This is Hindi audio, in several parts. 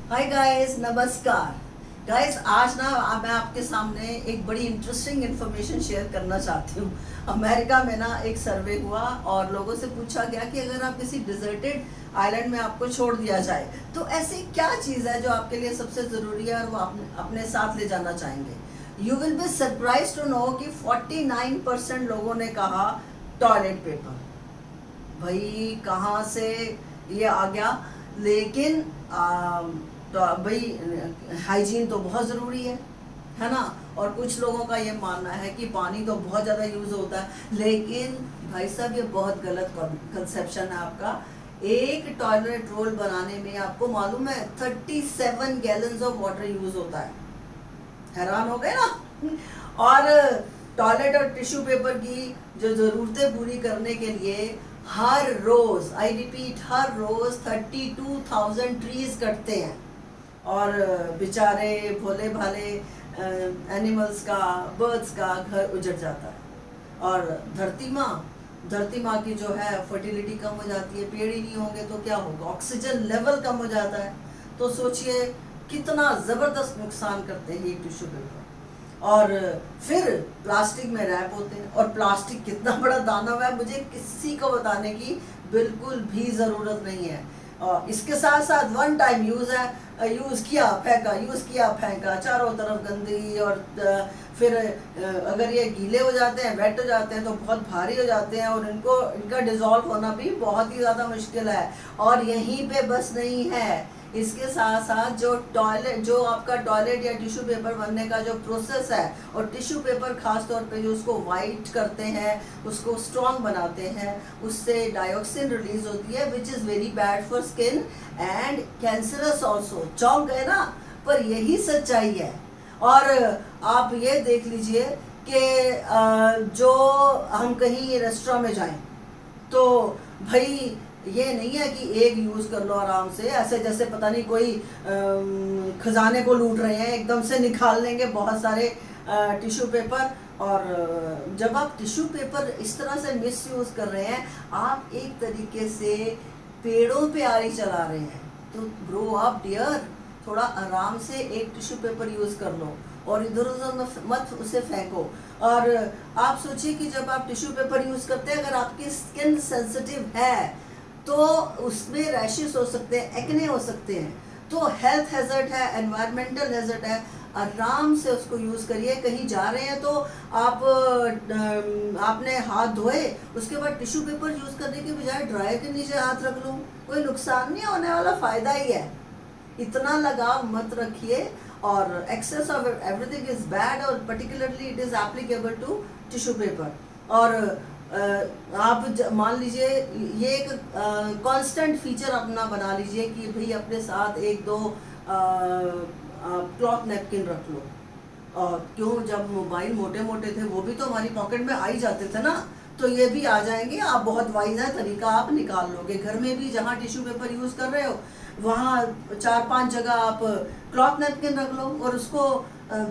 हाय गाइस, नमस्कार गाइस। आज ना मैं आपके सामने एक बड़ी इंटरेस्टिंग इन्फॉर्मेशन शेयर करना चाहती हूँ। अमेरिका में ना एक सर्वे हुआ और लोगों से पूछा गया कि अगर आप किसी डिजर्टेड आइलैंड में आपको छोड़ दिया जाए तो ऐसी क्या चीज़ है जो आपके लिए सबसे ज़रूरी है और वो अपने साथ ले जाना चाहेंगे। You will be surprise to know कि 49% लोगों ने कहा टॉयलेट पेपर। भाई कहाँ से ये आ गया, लेकिन तो भाई हाइजीन तो बहुत ज़रूरी है ना। और कुछ लोगों का ये मानना है कि पानी तो बहुत ज़्यादा यूज़ होता है, लेकिन भाई साहब ये बहुत गलत कंसेप्शन है आपका। एक टॉयलेट रोल बनाने में आपको मालूम है 37 गैलन्स ऑफ वाटर यूज़ होता है। हैरान हो गए ना। और टॉयलेट और टिश्यू पेपर की जो ज़रूरतें पूरी करने के लिए हर रोज़, I repeat, her rose 32,000 trees कटते हैं और बेचारे भोले भाले एनिमल्स का, बर्ड्स का घर उजड़ जाता है। और धरती माँ की जो है फर्टिलिटी कम हो जाती है। पेड़ ही नहीं होंगे तो क्या होगा, ऑक्सीजन लेवल कम हो जाता है। तो सोचिए कितना ज़बरदस्त नुकसान करते हैं ये टिश्यू पेपर। और फिर प्लास्टिक में रैप होते हैं, और प्लास्टिक कितना बड़ा दानव है मुझे किसी को बताने की बिल्कुल भी ज़रूरत नहीं है। और इसके साथ साथ वन टाइम यूज़ है, यूज़ किया फेंका, चारों तरफ गंदगी। और फिर अगर ये गीले हो जाते हैं, वेट हो जाते हैं तो बहुत भारी हो जाते हैं और इनका डिज़ोल्व होना भी बहुत ही ज़्यादा मुश्किल है। और यहीं पे बस नहीं है, इसके साथ साथ जो आपका टॉयलेट या टिश्यू पेपर बनने का जो प्रोसेस है, और टिश्यू पेपर खास तौर पे जो उसको वाइट करते हैं, उसको स्ट्रॉन्ग बनाते हैं, उससे डाइऑक्सिन रिलीज होती है which is very bad for skin and cancerous also. चौंक गए ना, पर यही सच्चाई है। और आप ये देख लीजिए कि जो हम कहीं रेस्टोरेंट में जाएं तो भाई ये नहीं है कि एक यूज़ कर लो आराम से, ऐसे जैसे पता नहीं कोई खजाने को लूट रहे हैं, एकदम से निकाल लेंगे बहुत सारे टिश्यू पेपर। और जब आप टिश्यू पेपर इस तरह से मिस यूज़ कर रहे हैं, आप एक तरीके से पेड़ों पे आरी चला रहे हैं। तो ग्रो अप डियर, थोड़ा आराम से एक टिश्यू पेपर यूज़ कर लो और इधर उधर मत उसे फेंको। और आप सोचिए कि जब आप टिश्यू पेपर यूज़ करते हैं, अगर आपकी स्किन सेंसिटिव है तो उसमें रैशेस हो सकते हैं, एक्ने हो सकते हैं। तो हेल्थ हैजर्ड है, एनवायरमेंटल हैजर्ड है। आराम से उसको यूज़ करिए। कहीं जा रहे हैं तो आपने हाथ धोए, उसके बाद टिश्यू पेपर यूज़ करने के बजाय ड्रायर के नीचे हाथ रख लो, कोई नुकसान नहीं होने वाला, फ़ायदा ही है। इतना लगाव मत रखिए। और excess of everything is bad, और particularly it is applicable to tissue paper. और आप मान लीजिए ये एक कांस्टेंट फीचर अपना बना लीजिए कि भाई अपने साथ एक दो क्लॉथ नैपकिन रख लो। और क्यों, जब मोबाइल मोटे मोटे थे वो भी तो हमारी पॉकेट में आ ही जाते थे ना, तो ये भी आ जाएंगे। आप बहुत वाइज है, तरीका आप निकाल लोगे। घर में भी जहाँ टिश्यू पेपर यूज़ कर रहे हो वहाँ 4-5 जगह आप क्लॉथ नैपकिन रख लो और उसको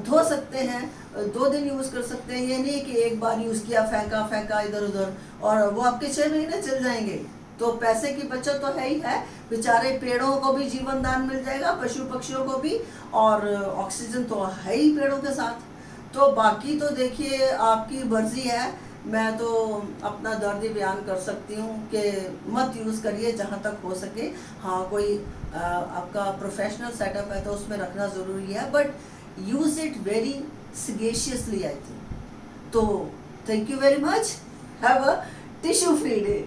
धो सकते हैं, 2 दिन यूज़ कर सकते हैं। ये नहीं कि एक बार यूज़ किया फेंका इधर उधर, और वो आपके 6 महीने चल जाएंगे। तो पैसे की बचत तो है ही है, बेचारे पेड़ों को भी जीवन दान मिल जाएगा, पशु पक्षियों को भी, और ऑक्सीजन तो है ही पेड़ों के साथ। तो बाकी तो देखिए आपकी मर्जी है। मैं तो अपना दर्द ही बयान कर सकती हूँ कि मत यूज़ करिए जहाँ तक हो सके। हाँ, कोई आपका प्रोफेशनल सेटअप है तो उसमें रखना ज़रूरी है, but use it very sagaciously, I think. So, thank you very much. Have a tissue free day.